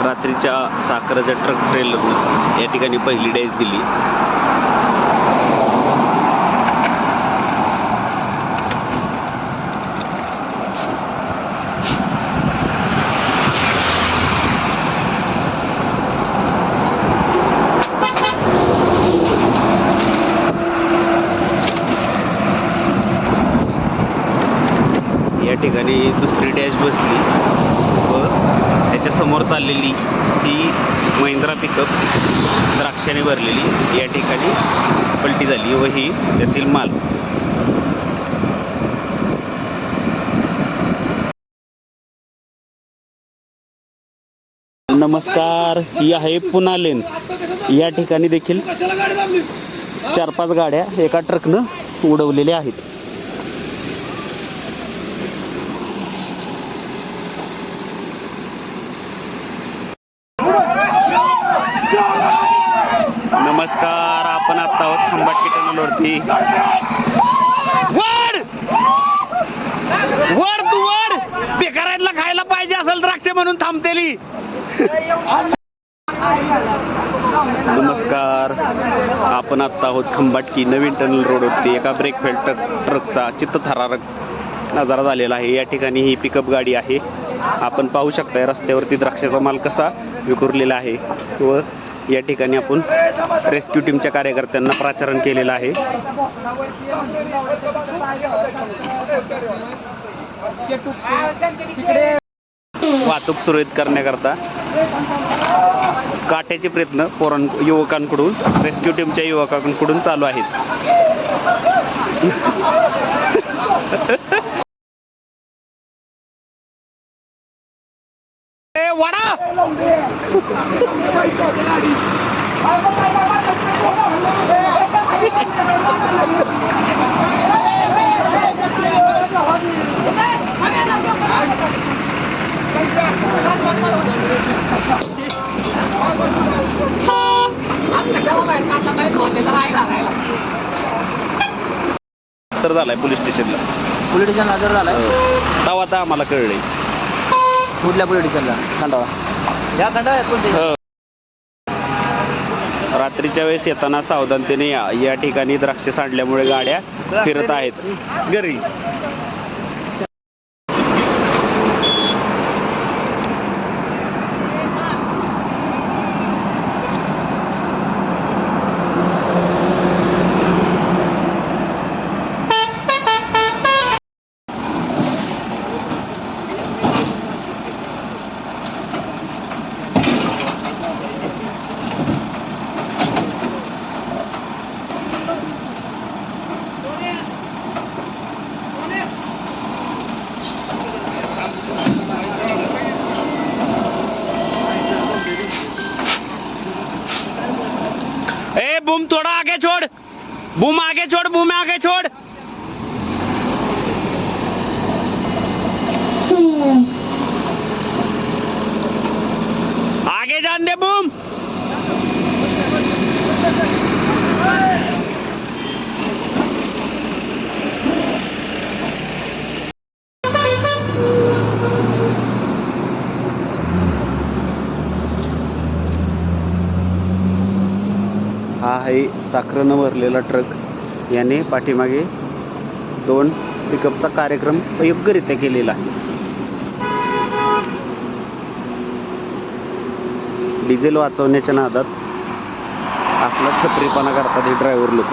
रात्रीच्या साखरेच्या ट्रक ट्रेलरनं या ठिकाणी पहिली डॅश दिली. या ठिकाणी दुसरी डॅश बसली व त्याच्या समोर चाललेली ही महिंद्रा पिकअप द्राक्षाने भरलेली या ठिकाणी पलटी झाली व ही त्यातील माल. नमस्कार, ही आहे पुणा लेन. या ठिकाणी देखील 4-5 गाड्या एका ट्रकनं उडवलेल्या आहेत. नमस्कार, आपण आता आहोत खंबाटकी टनलवरती. वड वड तू वड बेकारायला खायला पाहिजे असेल द्राक्ष म्हणून थांबतेली. नमस्कार, आपण आता आहोत खंबाटकी नवीन टनल रोडवरती. एका ब्रेक फेल ट्रकचा चित्तथरारक नजारा झालेला आहे. या ठिकाणी ही पिकअप गाडी आहे. आपण पाहू शकता रस्त्यावरती द्राक्षाचा माल कसा विखुरलेला आहे व या ठिकाणी आपण रेस्क्यू टीमच्या कार्यकर्त्यांना प्राचारण केलेलं आहे. वाहतूक सुरळीत करण्याकरता काट्याचे प्रयत्न युवकांकडून, रेस्क्यू टीमच्या युवकांकडून चालू आहेत. वडा तर झालाय पोलीस स्टेशनला. पोलीस स्टेशन हजर झालाय. तेव्हा आता आम्हाला कळलंय. कुठल्या पोलीस स्टेशनला? खंडाळा. या खंडाळा. रात्रीच्या वेळेस येताना सावधानतेने या ठिकाणी द्राक्ष सांडल्यामुळे गाड्या फिरत आहेत घरी. ए बूम थोड़ा आगे छोड़, बूम आगे छोड़, बूम आगे छोड़. आगे जान दे बूम. हा आहे साखरेनं भरलेला ट्रक. याने पाठीमागे 2 पिकअपचा कार्यक्रम योग्यरित्या केलेला आहे. डिझेल वाचवण्याच्या नादात असला छत्रीपणा करतात हे ड्रायव्हर लोक.